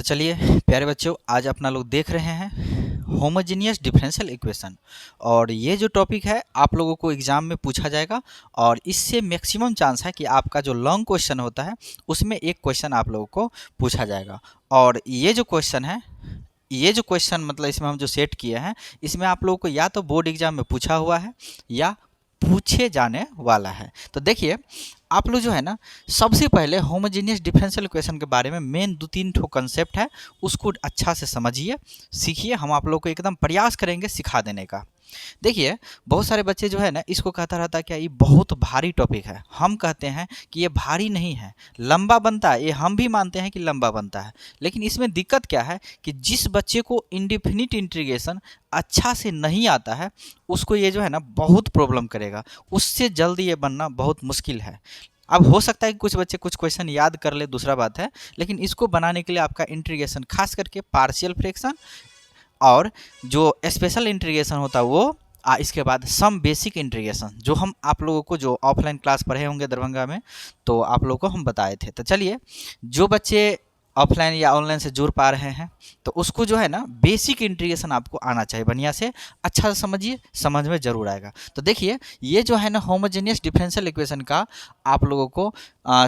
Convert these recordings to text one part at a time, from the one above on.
तो चलिए प्यारे बच्चों, आज अपना लोग देख रहे हैं होमोजेनियस डिफरेंशियल इक्वेशन। और ये जो टॉपिक है आप लोगों को एग्जाम में पूछा जाएगा और इससे मैक्सिमम चांस है कि आपका जो लॉन्ग क्वेश्चन होता है उसमें एक क्वेश्चन आप लोगों को पूछा जाएगा। और ये जो क्वेश्चन है, ये जो क्वेश्चन मतलब इसमें हम जो सेट किए हैं, इसमें आप लोगों को या तो बोर्ड एग्जाम में पूछा हुआ है या पूछे जाने वाला है। तो देखिए आप लोग जो है ना, सबसे पहले होमोजेनियस डिफरेंशियल इक्वेशन के बारे में मेन 2-3 ठो कंसेप्ट है, उसको अच्छा से समझिए, सीखिए। हम आप लोग को एकदम प्रयास करेंगे सिखा देने का। देखिए बहुत सारे बच्चे जो है ना, इसको कहता रहता है क्या ये बहुत भारी टॉपिक है। हम कहते हैं कि ये भारी नहीं है, लंबा बनता है, ये हम भी मानते हैं कि लंबा बनता है। लेकिन इसमें दिक्कत क्या है कि जिस बच्चे को इंडेफिनिट इंटीग्रेशन अच्छा से नहीं आता है उसको ये जो है ना बहुत प्रॉब्लम करेगा, उससे जल्दी ये बनना बहुत मुश्किल है। अब हो सकता है कि कुछ बच्चे कुछ क्वेश्चन याद कर ले, दूसरा बात है, लेकिन इसको बनाने के लिए आपका इंटीग्रेशन खास करके पार्शियल फ्रैक्शन और जो स्पेशल इंटीग्रेशन होता है वो, इसके बाद सम बेसिक इंटीग्रेशन जो हम आप लोगों को जो ऑफलाइन क्लास पढ़े होंगे दरभंगा में, तो आप लोगों को हम बताए थे। तो चलिए जो बच्चे ऑफलाइन या ऑनलाइन से जुड़ पा रहे हैं तो उसको जो है ना बेसिक इंटीग्रेशन आपको आना चाहिए, बढ़िया से अच्छा से समझिए, समझ में जरूर आएगा। तो देखिए ये जो है ना होमोजेनियस डिफरेंशियल इक्वेशन का आप लोगों को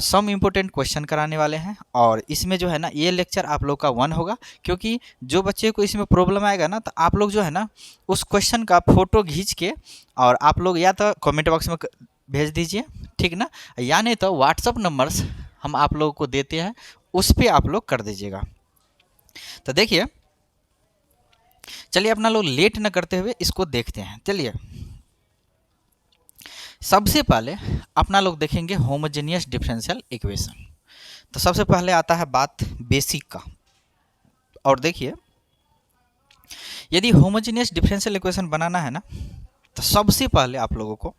सम इम्पोर्टेंट क्वेश्चन कराने वाले हैं। और इसमें जो है ना ये लेक्चर आप लोग का 1 होगा, क्योंकि जो बच्चे को इसमें प्रॉब्लम आएगा ना तो आप लोग जो है ना उस क्वेश्चन का फोटो खींच के और आप लोग या तो कमेंट बॉक्स में भेज दीजिए, ठीक ना, या नहीं तो व्हाट्सअप नंबर्स हम आप लोगों को देते हैं, उस पर आप लोग कर दीजिएगा। तो देखिए चलिए अपना लोग लेट न करते हुए इसको देखते हैं। चलिए सबसे पहले अपना लोग देखेंगे होमोजेनियस डिफरेंशियल इक्वेशन। तो सबसे पहले आता है बात बेसिक का। और देखिए यदि होमोजेनियस डिफरेंशियल इक्वेशन बनाना है ना तो सबसे पहले आप लोगों को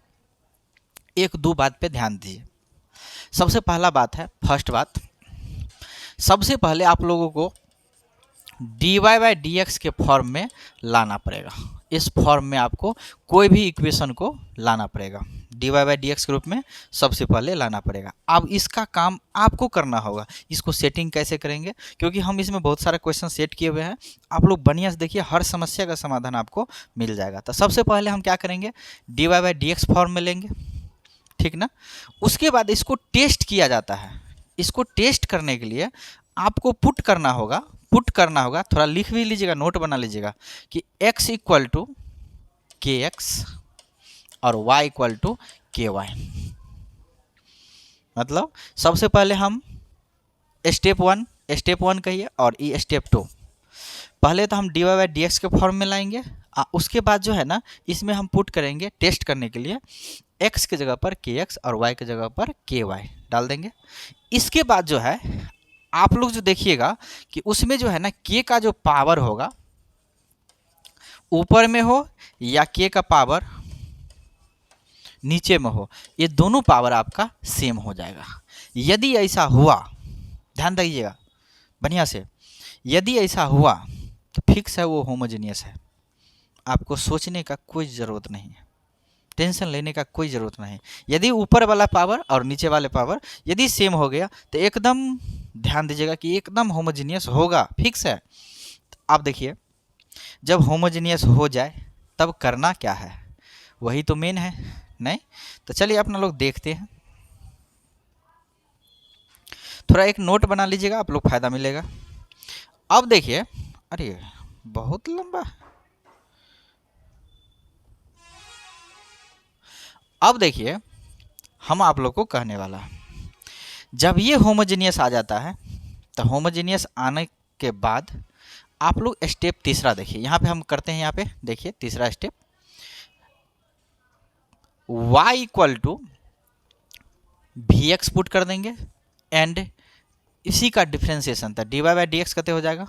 1-2 बात पे ध्यान दीजिए। सबसे पहला बात है, फर्स्ट बात, सबसे पहले आप लोगों को dy/dx के फॉर्म में लाना पड़ेगा। इस फॉर्म में आपको कोई भी इक्वेशन को लाना पड़ेगा, dy/dx के रूप में सबसे पहले लाना पड़ेगा। अब इसका काम आपको करना होगा। इसको सेटिंग कैसे करेंगे, क्योंकि हम इसमें बहुत सारे क्वेश्चन सेट किए हुए हैं, आप लोग बढ़िया से देखिए, हर समस्या का समाधान आपको मिल जाएगा। तो सबसे पहले हम क्या करेंगे, dy/dx फॉर्म में लेंगे, ठीक ना। उसके बाद इसको टेस्ट किया जाता है। इसको टेस्ट करने के लिए आपको पुट करना होगा, थोड़ा लिख भी लीजिएगा, नोट बना लीजिएगा कि x = kx और y = ky। मतलब सबसे पहले हम स्टेप 1 कहिए और ये स्टेप 2। पहले तो हम dy/dx के फॉर्म में लाएंगे, उसके बाद जो है ना इसमें हम पुट करेंगे टेस्ट करने के लिए x की जगह पर kx और y की जगह पर ky डाल देंगे। इसके बाद जो है आप लोग जो देखिएगा कि उसमें जो है ना k का जो पावर होगा ऊपर में हो या k का पावर नीचे में हो, ये दोनों पावर आपका सेम हो जाएगा। यदि ऐसा हुआ, ध्यान दीजिएगा बढ़िया से, यदि ऐसा हुआ तो फिक्स है वो होमोजेनियस है। आपको सोचने का कोई ज़रूरत नहीं है, टेंशन लेने का कोई ज़रूरत नहीं। यदि ऊपर वाला पावर और नीचे वाले पावर यदि सेम हो गया तो एकदम ध्यान दीजिएगा कि एकदम होमोजेनियस होगा, फिक्स है। अब देखिए जब होमोजेनियस हो जाए तब करना क्या है, वही तो मेन है, नहीं? तो चलिए अपना लोग देखते हैं। थोड़ा एक नोट बना लीजिएगा, आप लोग फ़ायदा मिलेगा। अब देखिए, अरे बहुत लंबा। अब देखिए हम आप लोग को कहने वाला है, जब ये होमोजेनियस आ जाता है तो होमोजेनियस आने के बाद आप लोग स्टेप तीसरा देखिए, यहाँ पे हम करते हैं, यहाँ पे देखिए तीसरा स्टेप, y = vx पुट कर देंगे एंड इसी का डिफ्रेंसिएशन था dy/dx कहते हो जाएगा,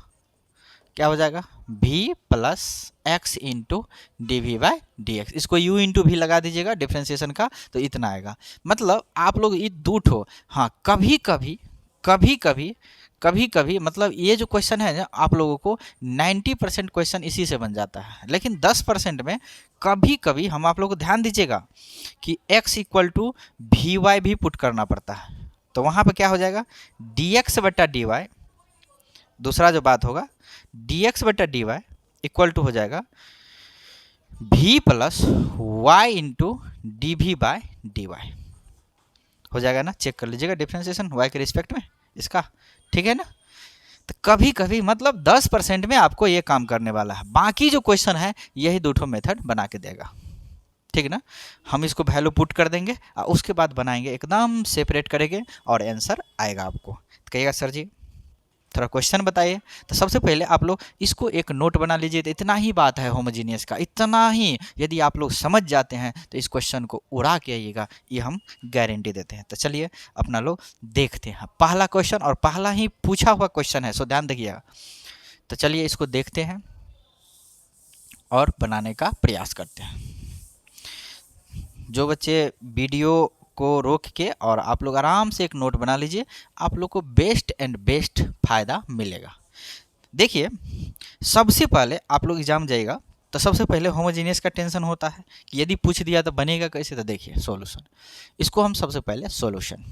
क्या हो जाएगा, v + x × dv/dx। इसको u × v लगा दीजिएगा डिफ्रेंसिएशन का, तो इतना आएगा। मतलब आप लोग ये दो ठो, हाँ कभी कभी मतलब ये जो क्वेश्चन है ना आप लोगों को 90% क्वेश्चन इसी से बन जाता है, लेकिन 10% में कभी कभी हम आप लोग को ध्यान दीजिएगा कि x = vy भी पुट करना पड़ता है। तो वहाँ पे क्या हो जाएगा, dx/dy दूसरा जो बात होगा dx बटा dy इक्वल टू हो जाएगा v plus y into D we by D Y. हो जाएगा ना, चेक कर लीजिएगा डिफ्रेंसिएशन y के रिस्पेक्ट में इसका, ठीक है ना। तो कभी कभी मतलब 10% में आपको ये काम करने वाला है, बाकी जो क्वेश्चन है यही दो ठो मेथड बना के देगा, ठीक ना। हम इसको वैल्यू पुट कर देंगे और उसके बाद बनाएंगे, एकदम सेपरेट करेंगे और आंसर आएगा आपको। तो कहिएगा सर जी थोड़ा क्वेश्चन बताइए। तो सबसे पहले आप लोग इसको एक नोट बना लीजिए। तो इतना ही बात है होमोजीनियस का, इतना ही यदि आप लोग समझ जाते हैं तो इस क्वेश्चन को उड़ा के आइएगा, ये हम गारंटी देते हैं। तो चलिए अपना लोग देखते हैं पहला क्वेश्चन, और पहला ही पूछा हुआ क्वेश्चन है, सो ध्यान देखिएगा। तो चलिए इसको देखते हैं और बनाने का प्रयास करते हैं। जो बच्चे वीडियो को रोक के और आप लोग आराम से एक नोट बना लीजिए, आप लोग को बेस्ट एंड बेस्ट फायदा मिलेगा। देखिए सबसे पहले आप लोग एग्जाम जाइएगा तो सबसे पहले होमोजीनियस का टेंशन होता है कि यदि पूछ दिया तो बनेगा कैसे। तो देखिए सॉल्यूशन, इसको हम सबसे पहले सॉल्यूशन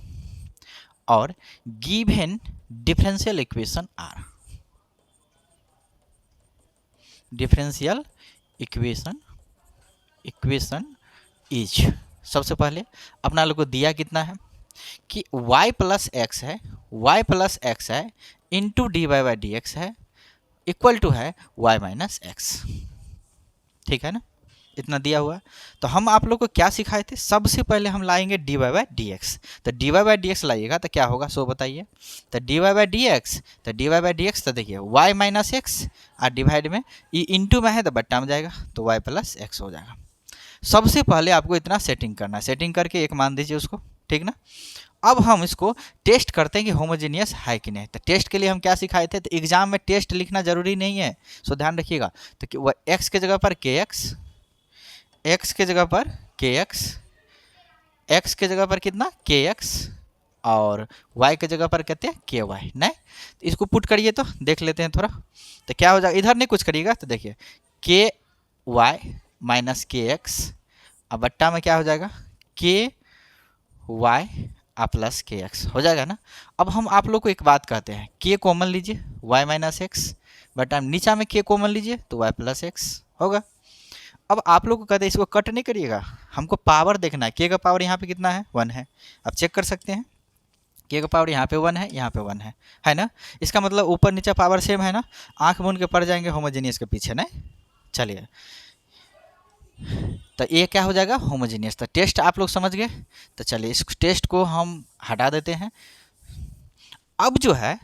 और given differential equation are, differential equation is, सबसे पहले अपना लोग को दिया कितना है कि y प्लस एक्स है into D Y by D X है इक्वल टू है y माइनस एक्स, ठीक है ना, इतना दिया हुआ। तो हम आप लोग को क्या सिखाए थे, सबसे पहले हम लाएंगे d Y by D x. तो d Y by D x लाइएगा तो क्या होगा सो बताइए। तो d Y by D x, तो d Y by D x तो देखिए y माइनस एक्स और डिवाइड में ये इंटू में है तो बट्टा में जाएगा तो y प्लस एक्स हो जाएगा। सबसे पहले आपको इतना सेटिंग करना है, सेटिंग करके एक मान दीजिए उसको, ठीक ना। अब हम इसको टेस्ट करते हैं कि होमोजीनियस है कि नहीं। तो टेस्ट के लिए हम क्या सिखाए थे, तो एग्जाम में टेस्ट लिखना जरूरी नहीं है, सो ध्यान रखिएगा। तो वह एक्स के जगह पर के एक्स, एक्स के जगह पर के एक्स, एक्स के जगह पर कितना के एक्स और वाई के जगह पर कहते हैं के वाई, नहीं तो इसको पुट करिए तो देख लेते हैं थोड़ा। तो क्या हो जाएगा, इधर नहीं कुछ करिएगा तो देखिए के वाई माइनस के एक्स अब बट्टा में क्या हो जाएगा के वाई आ प्लस के एक्स हो जाएगा ना। अब हम आप लोग को एक बात कहते हैं, के कॉमन लीजिए वाई माइनस एक्स बट्टा नीचा में के कॉमन लीजिए तो वाई प्लस एक्स होगा। अब आप लोग को कहते हैं इसको कट नहीं करिएगा, हमको पावर देखना है। के का पावर यहाँ पे कितना है 1 है, अब चेक कर सकते हैं के का पावर यहाँ पे 1 है, यहाँ पे 1 है ना। इसका मतलब ऊपर नीचे पावर सेम है ना, आँख मूंद के पड़ जाएंगे होमोजीनियस के पीछे, नहीं। चलिए तो ये क्या हो जाएगा होमोजीनियस। तो टेस्ट आप लोग समझ गए। तो चलिए इस टेस्ट को हम हटा देते हैं। अब जो है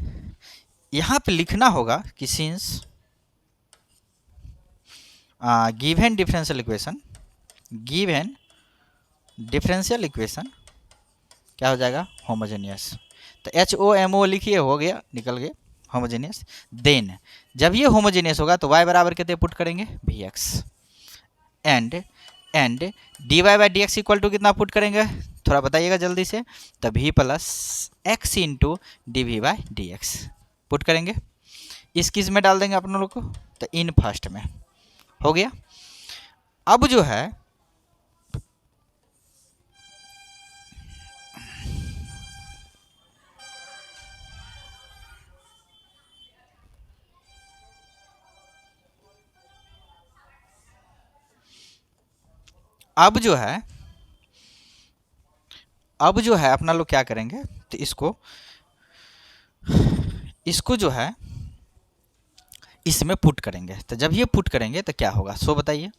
यहाँ पे लिखना होगा कि सिंस गिवन डिफरेंशियल इक्वेशन क्या हो जाएगा होमोजीनियस। तो HOMO लिखिए, हो गया, निकल गया होमोजीनियस। देन जब ये होमोजीनियस होगा तो y बराबर कितने पुट करेंगे Vx and D Y by D x equal to कितना पुट करेंगे, थोड़ा बताइएगा जल्दी से। तो v plus x into D we by D X put करेंगे, इस किस में डाल देंगे अपन लोग को, तो इन फर्स्ट में हो गया। अब जो है अब जो है अपना लोग क्या करेंगे, तो इसको जो है इसमें पुट करेंगे। तो जब ये पुट करेंगे तो क्या होगा सो बताइए।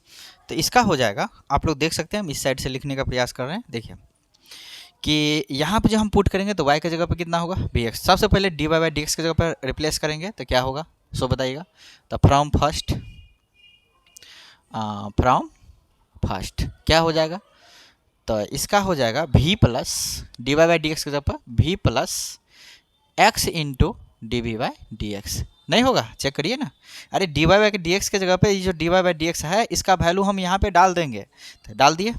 तो इसका हो जाएगा, आप लोग देख सकते हैं, हम इस साइड से लिखने का प्रयास कर रहे हैं। देखिए कि यहाँ पे जो हम पुट करेंगे तो y के जगह पे कितना होगा bx। सबसे पहले dy बाई डी एक्स के जगह पर रिप्लेस करेंगे तो क्या होगा सो बताइएगा। तो फ्रॉम फर्स्ट क्या हो जाएगा, तो इसका हो जाएगा v plus D Y by D X के जगह पर v plus x into D we by D X, नहीं होगा, चेक करिए ना। अरे D Y by D X के जगह पे ये जो D Y by D X है इसका वैल्यू हम यहाँ पे डाल देंगे, तो डाल दिए।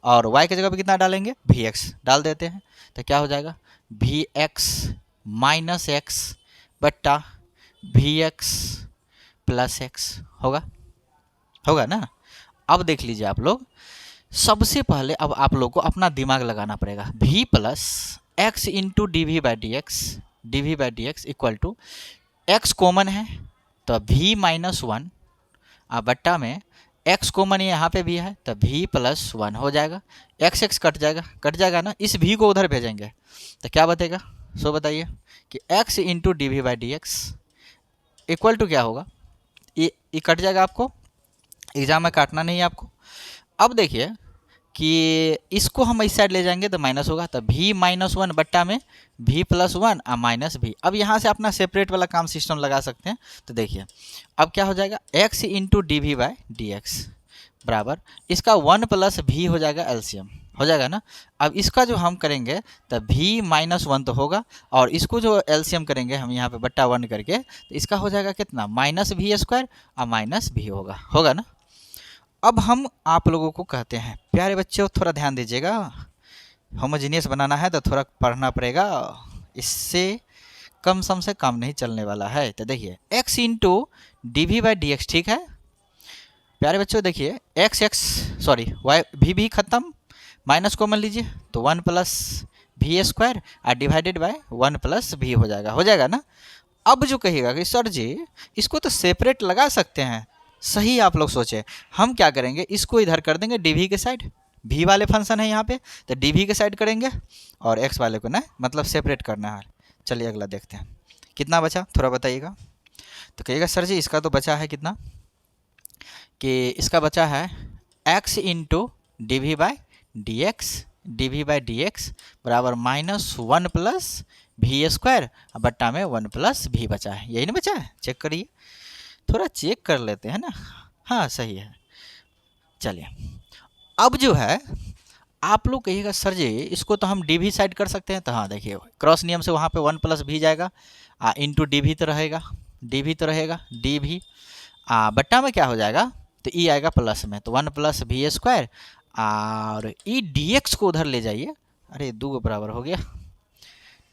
और y के जगह पे कितना डालेंगे Vx डाल देते हैं। तो क्या हो जाएगा Vx माइनस एक्स बट्टा Vx प्लस एक्स होगा ना। अब देख लीजिए आप लोग, सबसे पहले अब आप लोग को अपना दिमाग लगाना पड़ेगा। v plus x into D we by D x equal to x common है तो v माइनस वन बट्टा में x कॉमन यहाँ पे भी है तो v प्लस वन हो जाएगा। x कट जाएगा ना, इस v को उधर भेजेंगे तो क्या बतेगा, सो बताइए कि x into D we by D x equal to क्या होगा, ये कट जाएगा, आपको एग्जाम में काटना नहीं है आपको। अब देखिए कि इसको हम इस साइड ले जाएंगे तो माइनस होगा, तो v माइनस वन बट्टा में v plus one minus v। अब यहाँ से अपना सेपरेट वाला काम सिस्टम लगा सकते हैं। तो देखिए अब क्या हो जाएगा, x into D we by D x बराबर इसका वन प्लस v हो जाएगा, एलसीएम हो जाएगा ना। अब इसका जो हम करेंगे तो v माइनस वन तो होगा, और इसको जो एलसीएम करेंगे हम यहाँ पे बट्टा वन करके, तो इसका हो जाएगा कितना, माइनस वी स्क्वायर और माइनस v होगा ना। अब हम आप लोगों को कहते हैं, प्यारे बच्चों थोड़ा ध्यान दीजिएगा, होमोजीनियस बनाना है तो थोड़ा पढ़ना पड़ेगा, इससे कम सम से कम नहीं चलने वाला है। तो देखिए x into D we by D X, ठीक है प्यारे बच्चों, देखिए वाई भी खत्म, माइनस कॉमन लीजिए तो वन प्लस वी स्क्वायर और divided by one plus V हो जाएगा ना। अब जो कहिएगा कि सर जी इसको तो सेपरेट लगा सकते हैं, सही आप लोग सोचे, हम क्या करेंगे, इसको इधर कर देंगे डीवी के साइड, भी वाले फंक्शन है यहाँ पे तो डीवी के साइड करेंगे, और एक्स वाले को ना मतलब सेपरेट करना है। चलिए अगला देखते हैं कितना बचा, थोड़ा बताइएगा। तो कहिएगा सर जी इसका तो बचा है कितना, कि इसका बचा है x into D we by D x बराबर minus one plus we square बट्टा में वन प्लस भी बचा है, यही ना बचा है, चेक करिए, थोड़ा चेक कर लेते हैं ना, हाँ सही है। चलिए अब जो है आप लोग कहिएगा सर जी इसको तो हम डी भी साइड कर सकते हैं, तो हाँ देखिए क्रॉस नियम से वहाँ पे वन प्लस भी जाएगा, इंटू डी भी तो रहेगा, डी भी बट्टा में क्या हो जाएगा, तो ई आएगा प्लस में, तो वन प्लस वी स्क्वायर, और ई डी एक्स को उधर ले जाइए, अरे दो बराबर हो गया,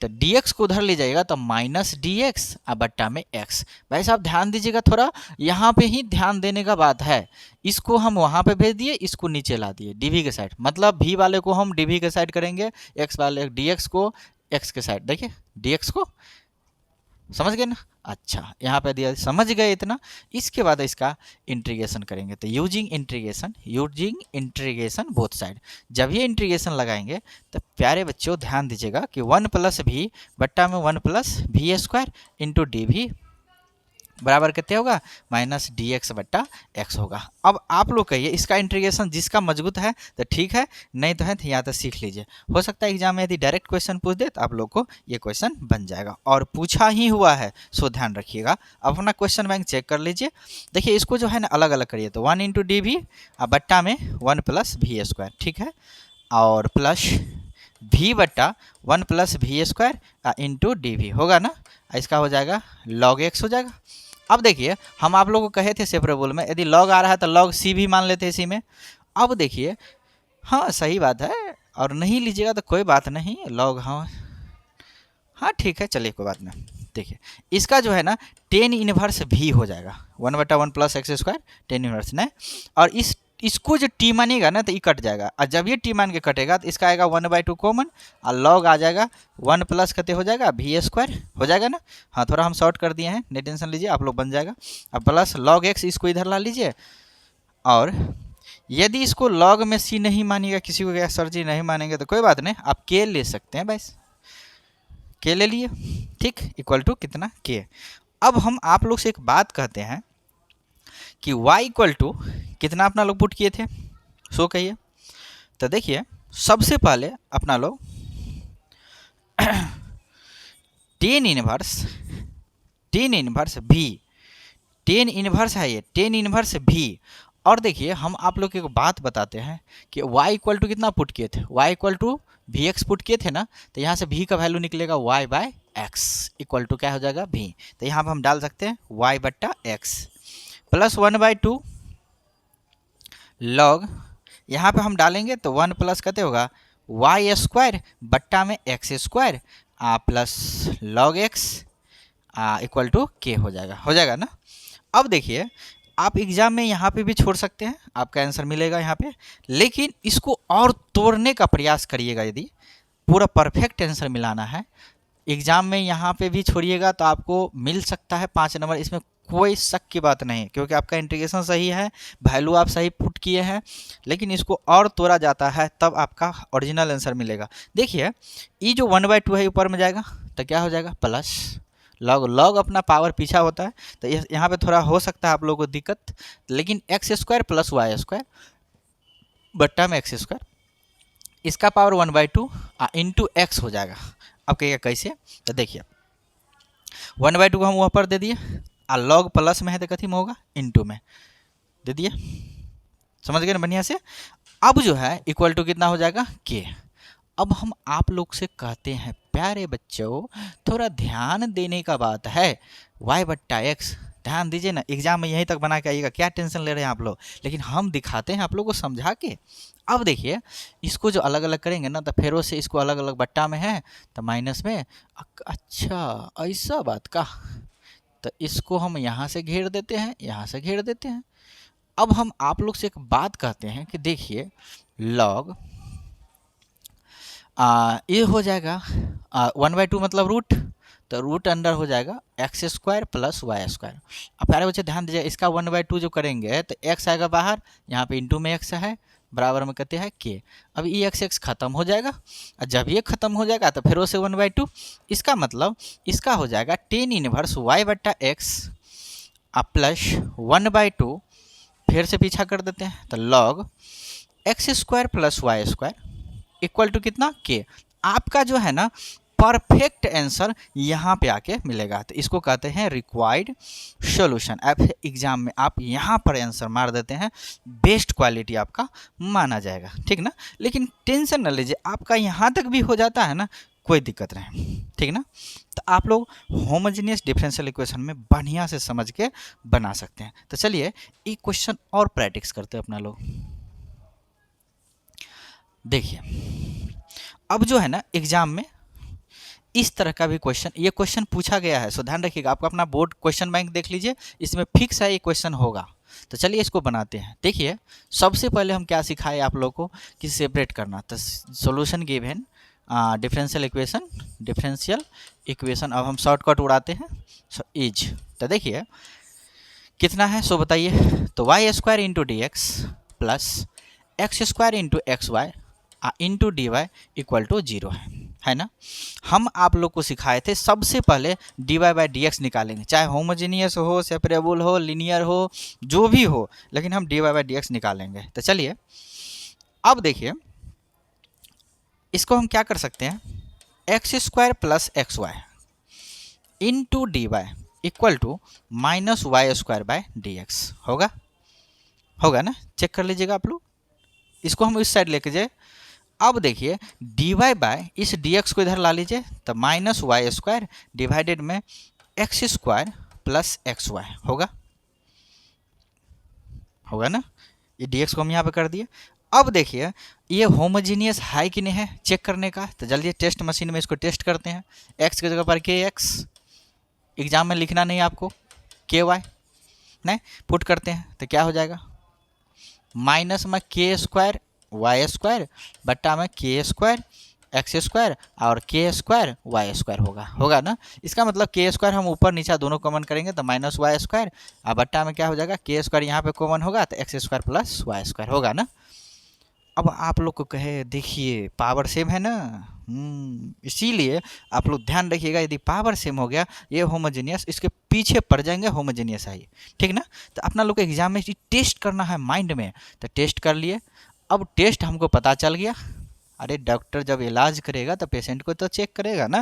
तो dx को उधर ले जाएगा तो माइनस डी एक्स बट्टा में x। भाई साहब ध्यान दीजिएगा, थोड़ा यहाँ पे ही ध्यान देने का बात है, इसको हम वहाँ पे भेज दिए, इसको नीचे ला दिए dv के साइड, मतलब v वाले को हम dv के साइड करेंगे, x वाले dx को x के साइड, देखिए dx को समझ गए ना, अच्छा यहाँ पे दिया, समझ गए इतना। इसके बाद इसका इंटीग्रेशन करेंगे, तो यूजिंग इंटीग्रेशन बोथ साइड, जब ये इंटीग्रेशन लगाएंगे तो प्यारे बच्चों ध्यान दीजिएगा कि वन प्लस भी बट्टा में one plus we square into D V बराबर कितने होगा, माइनस डी एक्स बट्टा एक्स होगा। अब आप लोग कहिए इसका इंटीग्रेशन जिसका मजबूत है तो ठीक है, नहीं तो है तो यहाँ तक सीख लीजिए, हो सकता है एग्जाम में यदि डायरेक्ट क्वेश्चन पूछ दे तो आप लोग को ये क्वेश्चन बन जाएगा, और पूछा ही हुआ है, सो ध्यान रखिएगा। अब अपना क्वेश्चन बैंक चेक कर लीजिए, देखिए इसको जो है ना अलग अलग करिए, तो वन इंटू डी भी बट्टा में वन प्लस वी स्क्वायर, ठीक है, और प्लस v बट्टा one plus we square into D V होगा ना, इसका हो जाएगा log x हो जाएगा। अब देखिए हम आप लोगों को कहे थे सेपरेबल में यदि log आ रहा है तो log c भी मान लेते हैं इसी में। अब देखिए हाँ सही बात है, और नहीं लीजिएगा तो कोई बात नहीं, log हाँ ठीक है, चलिए कोई बात नहीं। देखिए इसका जो है ना टेन इनवर्स भी हो जाएगा, वन बटा one plus x square tan inverse ना, और इसको जो टी मानेगा ना तो ये कट जाएगा, और जब ये टी मान के कटेगा तो इसका आएगा वन बाई टू कॉमन, और लॉग आ जाएगा वन प्लस कते हो जाएगा वी स्क्वायर हो जाएगा ना। हाँ थोड़ा हम शॉर्ट कर दिए हैं, नहीं टेंशन लीजिए, आप लोग बन जाएगा। अब प्लस लॉग एक्स इसको इधर ला लीजिए, और यदि इसको लॉग में सी नहीं मानिएगा, किसी को क्या सर जी नहीं मानेंगे तो कोई बात नहीं, आप के ले सकते हैं, बस के ले लिए, ठीक, इक्वल टू कितना के। अब हम आप लोग से एक बात कहते हैं कि y इक्वल टू कितना अपना लोग पुट किए थे, सो कहिए। तो देखिए सबसे पहले अपना लोग टेन इनवर्स भी, टेन इनवर्स है ये, टेन इनवर्स भी। और देखिए हम आप लोग को एक बात बताते हैं कि y इक्वल टू कितना पुट किए थे, y equal to V X put किए थे ना, तो यहाँ से v का वैल्यू निकलेगा y by X equal to क्या हो जाएगा v, तो यहाँ पर हम डाल सकते हैं y बट्टा X plus one by two log, यहाँ पे हम डालेंगे तो वन प्लस कहते होगा वाई स्क्वायर बट्टा में x square plus log X equal to K हो जाएगा ना। अब देखिए आप एग्जाम में यहाँ पे भी छोड़ सकते हैं, आपका आंसर मिलेगा यहाँ पे, लेकिन इसको और तोड़ने का प्रयास करिएगा, यदि पूरा परफेक्ट आंसर मिलाना है एग्जाम में यहाँ पे भी छोड़िएगा तो आपको मिल सकता है 5 नंबर, इसमें कोई शक की बात नहीं है, क्योंकि आपका इंटीग्रेशन सही है, वैल्यू आप सही पुट किए हैं, लेकिन इसको और तोड़ा जाता है तब आपका ओरिजिनल आंसर मिलेगा। देखिए ये जो 1/2 है ऊपर में जाएगा तो क्या हो जाएगा प्लस लॉग, लॉग अपना पावर पीछा होता है, तो यहाँ पे थोड़ा हो सकता है आप लोगों को दिक्कत, लेकिन X square plus Y square बट्टा में एक्स स्क्वायर, इसका पावर 1/2 इंटू एक्स हो जाएगा। अब कहिएगा कैसे, तो देखिए 1/2 को हम वहाँ पर दे दिए, लॉग प्लस में है तो कथी में होगा इंटू में दे दिए, समझ गए ना बढ़िया से। अब जो है इक्वल टू कितना हो जाएगा के। अब हम आप लोग से कहते हैं प्यारे बच्चों थोड़ा ध्यान देने का बात है, y बट्टा एक्स ध्यान दीजिए ना, एग्जाम में यहीं तक बना के आइएगा, क्या टेंशन ले रहे हैं आप लोग, लेकिन हम दिखाते हैं आप लोग को समझा के। अब देखिए इसको जो अलग अलग करेंगे ना तो फेरों से इसको अलग अलग बट्टा में है तो माइनस में, अच्छा ऐसा बात का, तो इसको हम यहाँ से घेर देते हैं, यहाँ से घेर देते हैं। अब हम आप लोग से एक बात कहते हैं कि देखिए लॉग ये हो जाएगा 1/2 मतलब रूट, तो रूट अंडर हो जाएगा X square plus Y square. अब प्यारे बच्चे ध्यान दीजिए, इसका 1/2 जो करेंगे तो एक्स आएगा बाहर, यहाँ पे इंटू में एक्स है, बराबर में कहते हैं के। अब ये एक्स खत्म हो जाएगा, और जब ये खत्म हो जाएगा तो फिर वो से 1/2, इसका मतलब इसका हो जाएगा टेन इनवर्स वाई बट्टा एक्स प्लस 1/2, फिर से पीछा कर देते हैं तो log X square plus Y square equal to कितना के। आपका जो है ना परफेक्ट आंसर यहाँ पे आके मिलेगा, तो इसको कहते हैं रिक्वायर्ड सॉल्यूशन। आप एग्जाम में आप यहाँ पर आंसर मार देते हैं, बेस्ट क्वालिटी आपका माना जाएगा, ठीक ना। लेकिन टेंशन न लीजिए, आपका यहाँ तक भी हो जाता है ना, कोई दिक्कत नहीं, ठीक ना। तो आप लोग होमोजेनियस डिफरेंशियल इक्वेशन में बढ़िया से समझ के बना सकते हैं। तो चलिए एक क्वेश्चन और प्रैक्टिस करते हैं अपना लोग। देखिए अब जो है ना एग्जाम में इस तरह का भी क्वेश्चन, ये क्वेश्चन पूछा गया है, सो ध्यान रखिएगा। आपका अपना बोर्ड क्वेश्चन बैंक देख लीजिए, इसमें फिक्स है ये क्वेश्चन होगा। तो चलिए इसको बनाते हैं। देखिए सबसे पहले हम क्या सिखाए आप लोग को कि सेपरेट करना, तो सॉल्यूशन गिवन डिफरेंशियल इक्वेशन। अब हम शॉर्टकट उड़ाते हैं, सो इज, तो देखिए कितना है सो बताइए, तो y square into d x plus x square into x y into D y equal to 0 है ना। हम आप लोग को सिखाए थे सबसे पहले d Y by D x निकालेंगे, चाहे होमोजेनियस हो, सेपरेबल हो, लिनियर हो, जो भी हो, लेकिन हम d Y by D x निकालेंगे। तो चलिए अब देखिए इसको हम क्या कर सकते हैं, x square plus x y into D y equal to minus y square by d x होगा ना, चेक कर लीजिएगा आप लोग। इसको हम इस साइड लेके जाए। अब देखिए डी वाई बाय इस डी एक्स को इधर ला लीजिए, तो माइनस वाई स्क्वायर डिवाइडेड में x square plus x y होगा ना। ये डी एक्स को हम यहाँ पे कर दिए। अब देखिए ये होमोजीनियस है कि नहीं है चेक करने का, तो जल्दी टेस्ट मशीन में इसको टेस्ट करते हैं। एक्स की जगह पर के एक्स, एग्जाम में लिखना नहीं आपको, के वाई नहीं पुट करते हैं तो क्या हो जाएगा, माइनस में के स्क्वायर वाई स्क्वायर बट्टा में के स्क्वायर एक्स स्क्वायर और के स्क्वायर वाई स्क्वायर होगा ना। इसका मतलब के स्क्वायर हम ऊपर नीचे दोनों कॉमन करेंगे तो माइनस वाई स्क्वायर, और बट्टा में क्या हो जाएगा के स्क्वायर यहाँ पे कॉमन होगा तो x square plus Y square होगा ना। अब आप लोग को कहे देखिए पावर सेम है ना, इसीलिए आप लोग ध्यान रखिएगा, यदि पावर सेम हो गया ये होमोजेनियस, इसके पीछे पड़ जाएंगे होमोजेनियस है ये, ठीक ना। तो अपना लोग को एग्जाम में टेस्ट करना है माइंड में, तो टेस्ट कर लिए। अब टेस्ट हमको पता चल गया, अरे डॉक्टर जब इलाज करेगा तो पेशेंट को तो चेक करेगा ना,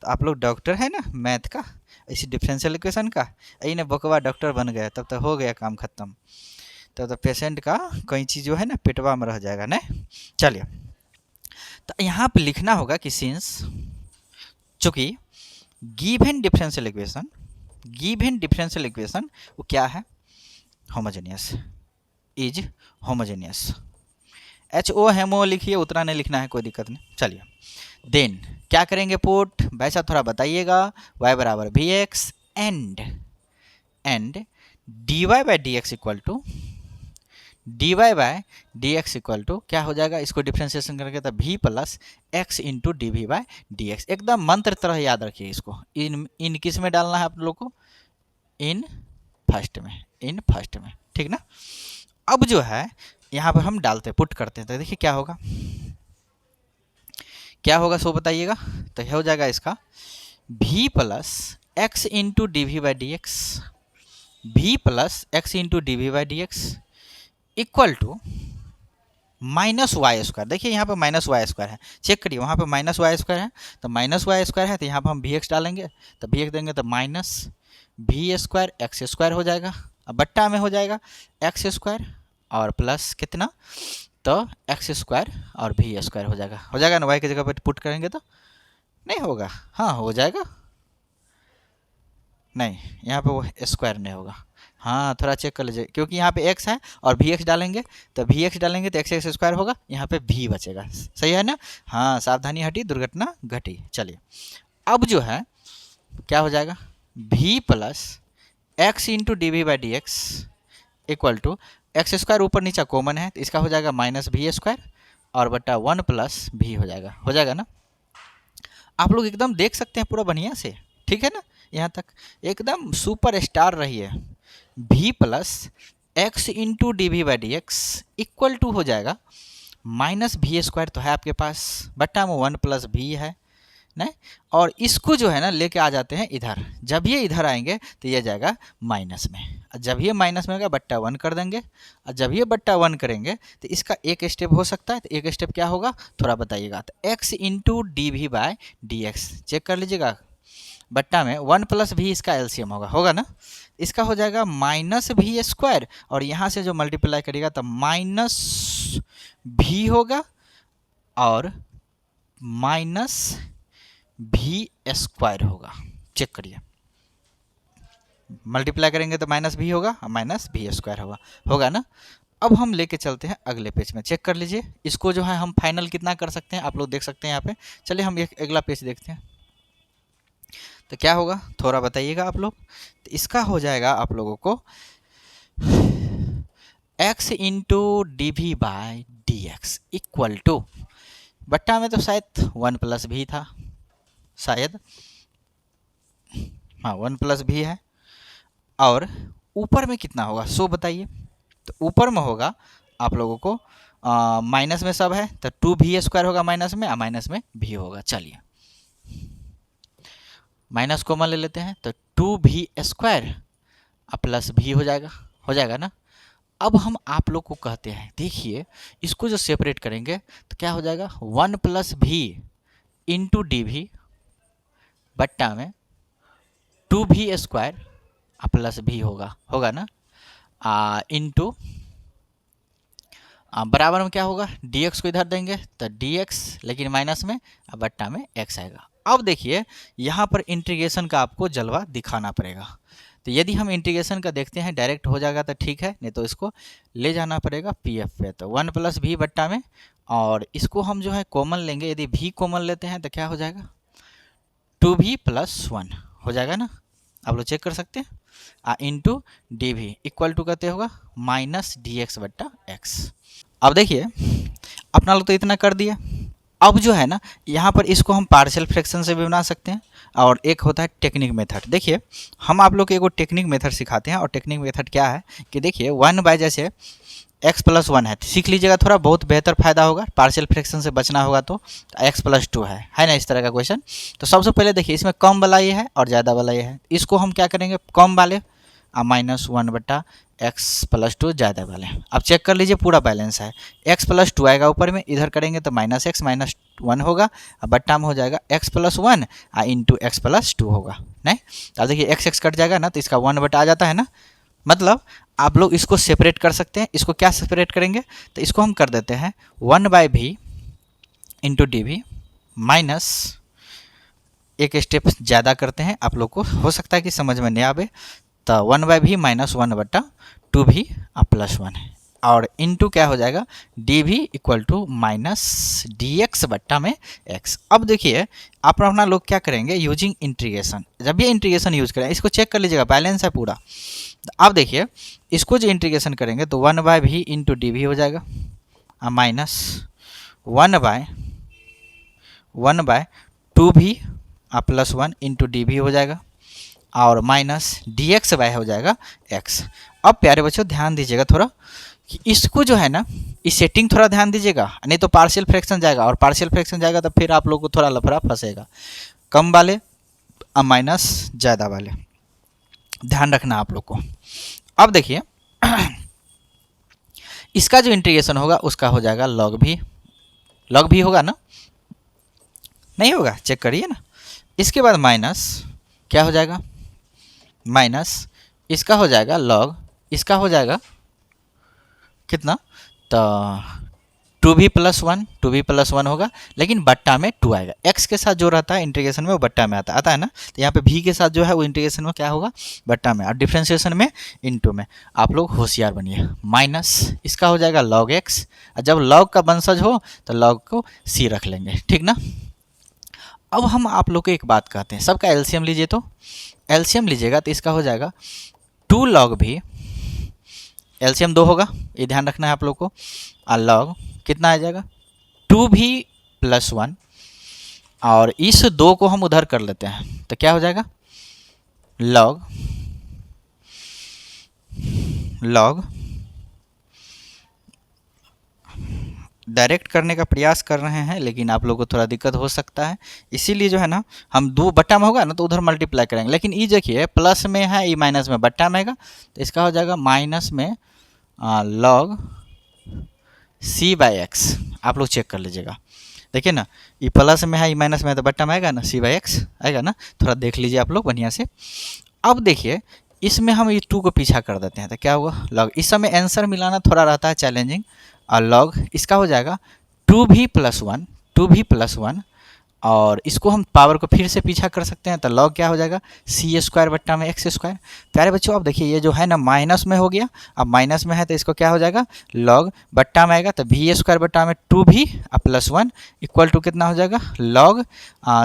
तो आप लोग डॉक्टर है ना मैथ का, इसी डिफरेंशियल इक्वेशन का, यही ना बकवा डॉक्टर बन गया तब तो हो गया काम खत्म, तब तो पेशेंट का कई चीज़ जो है ना पेटवा में रह जाएगा ना। चलिए तो यहाँ पे लिखना होगा कि सिंस चूँकि गिवन डिफरेंशियल इक्वेशन वो क्या है, homogeneous, is homogeneous. H O हेमो लिखिए, उतना नहीं लिखना है, कोई दिक्कत नहीं। चलिए देन क्या करेंगे पुट, वैसा थोड़ा बताइएगा, y बराबर v x and D Y by D x equal to d y by d x equal to क्या हो जाएगा, इसको डिफ्रेंशिएशन करके तो v plus x into D v by d x. एकदम मंत्र तरह याद रखिए इसको। इन किस में डालना है आप लोग को, इन फर्स्ट में, ठीक ना। अब जो है यहाँ पर हम डालते पुट करते हैं, तो देखिए क्या होगा सो बताइएगा। तो हो जाएगा इसका v plus x into D we by D x, v plus x into D we by D x equal to minus y square. देखिए यहाँ पर माइनस वाई स्क्वायर है, चेक करिए वहाँ पर माइनस वाई स्क्वायर है, तो माइनस वाई स्क्वायर है तो यहाँ पर हम वी एक्स डालेंगे, तो वी एक्स देंगे तो minus v square x square हो जाएगा। अब बट्टा में हो जाएगा एक्स स्क्वायर और प्लस कितना, तो एक्स स्क्वायर और वी स्क्वायर हो जाएगा ना। वाई की जगह पर पुट करेंगे तो नहीं होगा, हाँ हो जाएगा, नहीं यहाँ पे वो स्क्वायर नहीं होगा, हाँ थोड़ा चेक कर लीजिए, क्योंकि यहाँ पे x है और वी एक्स डालेंगे तो एक्स एक्स स्क्वायर होगा, यहाँ पे v बचेगा, सही है ना। हाँ सावधानी हटी दुर्घटना घटी। चलिए अब जो है क्या हो जाएगा, v plus x into D we by D x equal to x square ऊपर नीचे कॉमन है तो इसका हो जाएगा माइनस वी स्क्वायर और बट्टा 1 प्लस v हो जाएगा ना। आप लोग एकदम देख सकते हैं पूरा बढ़िया से, ठीक है ना, यहाँ तक एकदम सुपर स्टार रही है। v plus x into D we by D x equal to हो जाएगा माइनस वी स्क्वायर तो है आपके पास, बट्टा में 1 प्लस v है नहीं, और इसको जो है ना लेके आ जाते हैं इधर। जब ये इधर आएंगे तो ये जाएगा माइनस में, जब ये माइनस में होगा बट्टा 1 कर देंगे, और जब ये बट्टा 1 करेंगे तो इसका एक स्टेप हो सकता है, तो एक स्टेप क्या होगा थोड़ा बताइएगा। तो x into D v by d x check कर लीजिएगा, बट्टा में 1 प्लस भी इसका एलसीएम होगा ना, इसका हो जाएगा माइनस वी स्क्वायर और यहाँ से जो मल्टीप्लाई करिएगा तो माइनस भी होगा और माइनस भी स्क्वायर होगा। चेक करिए, मल्टीप्लाई करेंगे तो माइनस भी होगा और माइनस भी स्क्वायर होगा ना। अब हम लेके चलते हैं अगले पेज में, चेक कर लीजिए इसको जो है हम फाइनल कितना कर सकते हैं, आप लोग देख सकते हैं यहाँ पे। चलिए हम एक अगला पेज देखते हैं तो क्या होगा थोड़ा बताइएगा आप लोग। तो इसका हो जाएगा आप लोगों को x into D we by D x equal to, बट्टा में तो शायद 1 प्लस भी था, शायद हाँ 1 प्लस भी है, और ऊपर में कितना होगा सो बताइए। तो ऊपर में होगा आप लोगों को माइनस में सब है तो 2v स्क्वायर होगा माइनस में, माइनस में भी होगा। चलिए माइनस कॉमन ले लेते हैं तो 2v स्क्वायर प्लस भी हो जाएगा ना। अब हम आप लोग को कहते हैं देखिए इसको जो सेपरेट करेंगे तो क्या हो जाएगा 1 प्लस भी इंटू डी वी बट्टा में 2v स्क्वायर प्लस भी होगा ना, इंटू बराबर में क्या होगा dx को इधर देंगे तो dx लेकिन माइनस में, बट्टा में x आएगा। अब देखिए यहाँ पर इंटीग्रेशन का आपको जलवा दिखाना पड़ेगा, तो यदि हम इंटीग्रेशन का देखते हैं डायरेक्ट हो जाएगा तो ठीक है, नहीं तो इसको ले जाना पड़ेगा pf पे। तो 1 प्लस भी बट्टा में, और इसको हम जो है कॉमन लेंगे, यदि भी कॉमन लेते हैं तो क्या हो जाएगा 2v प्लस 1 हो जाएगा ना, आप लोग चेक कर सकते हैं, into D v equal to कहते होगा माइनस डी एक्स बट्टा एक्स। अब देखिए अपना लोग तो इतना कर दिया, अब जो है ना यहाँ पर इसको हम पार्शियल फ्रैक्शन से भी बना सकते हैं, और एक होता है टेक्निक मेथड। देखिए हम आप लोग को एक टेक्निक मेथड सिखाते हैं, और टेक्निक मेथड क्या है कि देखिए 1 बाय जैसे x प्लस 1 है, सीख लीजिएगा, थोड़ा बहुत बेहतर फायदा होगा, पार्शियल फ्रैक्शन से बचना होगा तो x प्लस 2 है ना, इस तरह का क्वेश्चन। तो सबसे पहले देखिए इसमें कम वाला ये है और ज़्यादा वाला ये है, इसको हम क्या करेंगे कम वाले माइनस 1 बट्टा एक्स प्लस 2 ज़्यादा वाले। अब चेक कर लीजिए पूरा बैलेंस है, x प्लस 2 आएगा ऊपर में, इधर करेंगे तो माइनस एक्स माइनस 1 होगा, अब बट्टा में हो जाएगा x plus 1 into x plus 2 होगा नहीं। अब देखिए x कट जाएगा ना तो इसका 1 बट्टा आ जाता है ना, मतलब आप लोग इसको सेपरेट कर सकते हैं। इसको क्या सेपरेट करेंगे तो इसको हम कर देते हैं 1 बाई भी इंटू डी वी माइनस, एक स्टेप ज़्यादा करते हैं, आप लोग को हो सकता है कि समझ में नहीं आवे, तो 1 बाई भी माइनस 1 बट्टा 2 भी प्लस 1 है, और इनटू क्या हो जाएगा डी भी equal to minus D x बट्टा में एक्स। अब देखिए आप अपना लोग क्या करेंगे यूजिंग इंटीग्रेशन, जब ये इंटीग्रेशन यूज करें इसको चेक कर लीजिएगा बैलेंस है पूरा। अब देखिए इसको जो इंटीग्रेशन करेंगे तो 1/v इंटू डी भी हो जाएगा minus 1/2v plus 1 into D भी हो जाएगा और माइनस डी एक्स बाय हो जाएगा एक्स। अब प्यारे बच्चों ध्यान दीजिएगा थोड़ा कि इसको जो है ना इस सेटिंग थोड़ा ध्यान दीजिएगा, नहीं तो पार्शियल फ्रैक्शन जाएगा और पार्शियल फ्रैक्शन जाएगा तो फिर आप लोग को थोड़ा लफड़ा फंसेगा। कम वाले माइनस ज़्यादा वाले ध्यान रखना आप लोग को। अब देखिए इसका जो इंटीग्रेशन होगा उसका हो जाएगा लॉग भी होगा ना, नहीं होगा चेक करिए ना। इसके बाद माइनस क्या हो जाएगा माइनस इसका हो जाएगा लॉग, इसका हो जाएगा कितना तो 2v प्लस 1 होगा, लेकिन बट्टा में 2 आएगा। x के साथ जो रहता है इंटीग्रेशन में वो बट्टा में आता है ना, तो यहाँ पे v के साथ जो है वो इंटीग्रेशन में क्या होगा बट्टा में और डिफ्रेंशिएशन में इनटू में। आप लोग होशियार बनिए। माइनस इसका हो जाएगा log x, और जब log का वंशज हो तो log को c रख लेंगे, ठीक ना। अब हम आप लोग को एक बात कहते हैं, सबका एलसीएम लीजिए, तो एलसीएम लीजिएगा तो इसका हो जाएगा 2 log भी, एलसीएम 2 होगा ये ध्यान रखना है आप लोग को, और log कितना आ जाएगा 2v प्लस 1, और इस 2 को हम उधर कर लेते हैं तो क्या हो जाएगा log डायरेक्ट करने का प्रयास कर रहे हैं लेकिन आप लोगों को थोड़ा दिक्कत हो सकता है, इसीलिए जो है ना हम 2 बट्टा में होगा ना तो उधर मल्टीप्लाई करेंगे, लेकिन ये देखिए प्लस में है ये माइनस में बट्टा में आएगा तो इसका हो जाएगा माइनस में log c बाई एक्स। आप लोग चेक कर लीजिएगा, देखिए ना ये प्लस में है ये माइनस में है तो बट्टा में आएगा ना c बाई एक्स आएगा ना, थोड़ा देख लीजिए आप लोग बढ़िया से। अब देखिए इसमें हम ये 2 को पीछा कर देते हैं तो क्या होगा log, इस समय आंसर मिलाना थोड़ा रहता है चैलेंजिंग, और log इसका हो जाएगा 2v प्लस 1 और इसको हम पावर को फिर से पीछा कर सकते हैं तो log क्या हो जाएगा c स्क्वायर बट्टा में x स्क्वायर। प्यारे बच्चों अब देखिए ये जो है ना माइनस में हो गया, अब माइनस में है तो इसको क्या हो जाएगा log बट्टा में आएगा तो v स्क्वायर बट्टा में 2v प्लस 1 इक्वल टू कितना हो जाएगा log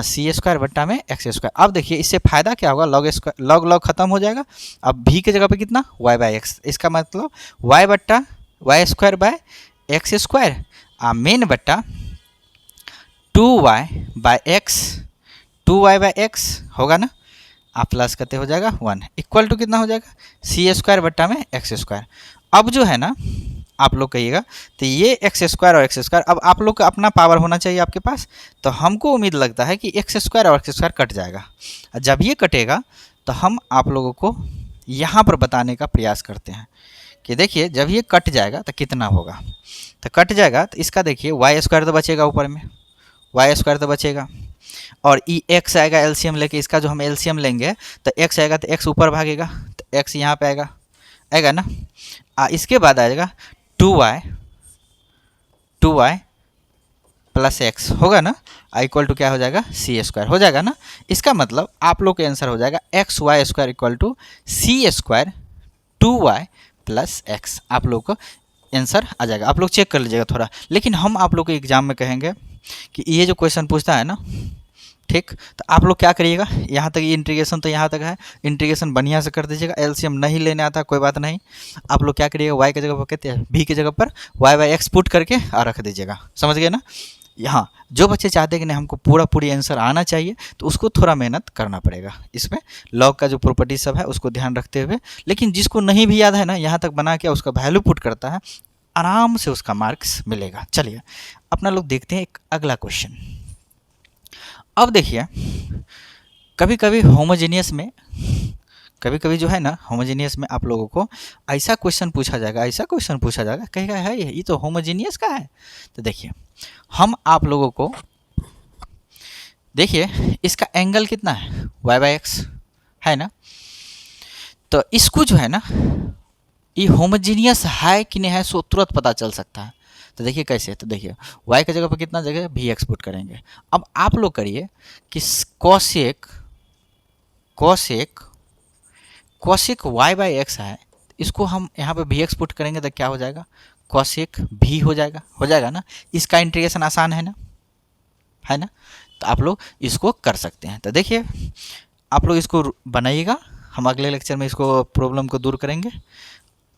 c स्क्वायर बट्टा में x स्क्वायर। अब देखिए इससे फायदा क्या होगा log खत्म हो जाएगा, अब v की जगह पे कितना y बाई एक्स, इसका मतलब y बट्टा y square by x square main बट्टा 2y बाई एक्स होगा ना, आप प्लस करते हो जाएगा 1 इक्वल टू कितना हो जाएगा c स्क्वायर बट्टा में एक्स स्क्वायर। अब जो है ना आप लोग कहिएगा तो ये एक्स स्क्वायर और एक्स स्क्वायर, अब आप लोग का अपना पावर होना चाहिए आपके पास, तो हमको उम्मीद लगता है कि एक्स स्क्वायर और एक्स स्क्वायर कट जाएगा। जब ये कटेगा तो हम आप लोगों को यहाँ पर बताने का प्रयास करते हैं कि देखिए जब ये कट जाएगा तो कितना होगा, तो कट जाएगा तो इसका देखिए वाई स्क्वायर तो बचेगा ऊपर में, वाई स्क्वायर तो बचेगा और ई एक्स आएगा एलसीएम लेके, इसका जो हम एलसीएम लेंगे तो एक्स आएगा तो एक्स ऊपर भागेगा तो एक्स यहाँ पे आएगा ना, इसके बाद आएगा 2y प्लस एक्स होगा ना, इक्वल टू क्या हो जाएगा c स्क्वायर हो जाएगा ना। इसका मतलब आप लोग का आंसर हो जाएगा x y square equal to c square 2y plus x, आप लोग को आंसर आ जाएगा। आप लोग चेक कर लीजिएगा थोड़ा, लेकिन हम आप लोग को एग्जाम में कहेंगे कि ये जो क्वेश्चन पूछता है ना, ठीक, तो आप लोग क्या करिएगा, यहाँ तक ये इंटीग्रेशन तो यहाँ तक है, इंटीग्रेशन बढ़िया से कर दीजिएगा। एलसीएम नहीं लेने आता कोई बात नहीं, आप लोग क्या करिएगा y की जगह पर कहते हैं v की जगह पर y बाई एक्स पुट करके रख दीजिएगा, समझ गए ना। यहाँ जो बच्चे चाहते हैं कि नहीं हमको पूरी आंसर आना चाहिए तो उसको थोड़ा मेहनत करना पड़ेगा, इसमें लॉग का जो प्रॉपर्टी सब है उसको ध्यान रखते हुए, लेकिन जिसको नहीं भी याद है ना यहाँ तक बना के उसका वैल्यू पुट करता है आराम से उसका मार्क्स मिलेगा। चलिए अपना लोग देखते हैं एक अगला क्वेश्चन। अब देखिए कभी कभी जो है ना होमोजीनियस में आप लोगों को ऐसा क्वेश्चन पूछा जाएगा कहेगा है ये तो होमोजीनियस का है। तो देखिए हम आप लोगों को देखिए इसका एंगल कितना है y बाई एक्स है ना, तो इसको जो है ना ये होमोजीनियस है कि नहीं है सो तुरंत पता चल सकता है। तो देखिए कैसे, तो देखिए y की जगह पर कितना जगह भी एक्स पुट करेंगे। अब आप लोग करिए कि कोसेक y बाई एक्स है, इसको हम यहाँ पे वी एक्स पुट करेंगे तो क्या हो जाएगा, कॉसेक भी हो जाएगा ना। इसका इंटीग्रेशन आसान है ना। तो आप लोग इसको कर सकते हैं। तो देखिए आप लोग इसको बनाइएगा, हम अगले लेक्चर में इसको प्रॉब्लम को दूर करेंगे।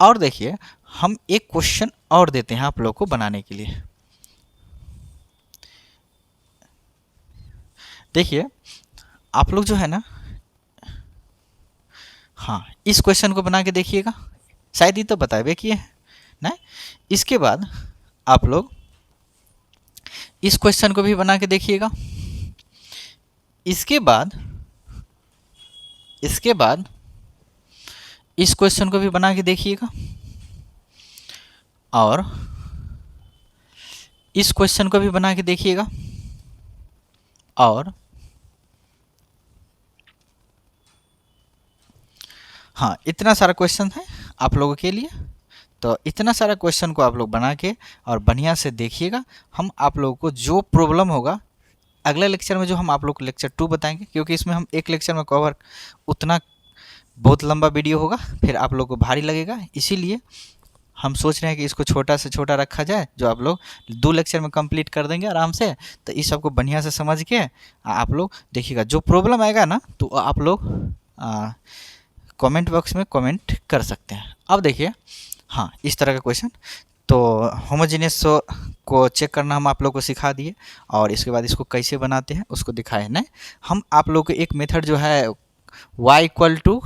और देखिए हम एक क्वेश्चन और देते हैं आप लोग को बनाने के लिए। देखिए आप लोग जो है ना, हाँ इस क्वेश्चन को बना के देखिएगा, शायद ही तो बताए किए हैं ना। इसके बाद आप लोग इस क्वेश्चन को भी बना के देखिएगा। इसके बाद इस क्वेश्चन को भी बना के देखिएगा और इस क्वेश्चन को भी बना के देखिएगा और हाँ इतना सारा क्वेश्चन है आप लोगों के लिए। तो इतना सारा क्वेश्चन को आप लोग बना के और बढ़िया से देखिएगा। हम आप लोगों को जो प्रॉब्लम होगा अगले लेक्चर में, जो हम आप लोग को लेक्चर 2 बताएंगे, क्योंकि इसमें हम एक लेक्चर में कवर उतना बहुत लंबा वीडियो होगा, फिर आप लोग को भारी लगेगा। इसीलिए हम सोच रहे हैं कि इसको छोटा से छोटा रखा जाए, जो आप लोग 2 लेक्चर में कंप्लीट कर देंगे आराम से। तो इस सबको बढ़िया से समझ के आप लोग देखिएगा, जो प्रॉब्लम आएगा ना तो आप लोग कमेंट बॉक्स में कमेंट कर सकते हैं। अब देखिए हाँ इस तरह का क्वेश्चन, तो होमोजेनियस को चेक करना हम आप लोग को सिखा दिए और इसके बाद इसको कैसे बनाते हैं उसको दिखाए ना। हम आप लोग को एक मेथड जो है y इक्वल टू,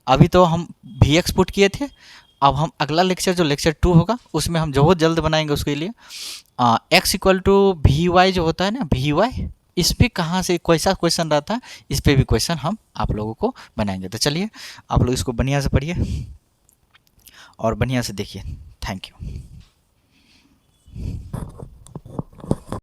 अभी तो हम वी एक्स पुट किए थे, अब हम अगला लेक्चर जो लेक्चर 2 होगा उसमें हम बहुत जल्द बनाएंगे उसके लिए x equal to v y जो होता है ना, वी वाई, इस पर कहाँ से कैसा क्वेश्चन रहता है, इस पर भी क्वेश्चन हम आप लोगों को बनाएंगे। तो चलिए आप लोग इसको बढ़िया से पढ़िए और बढ़िया से देखिए। Thank you.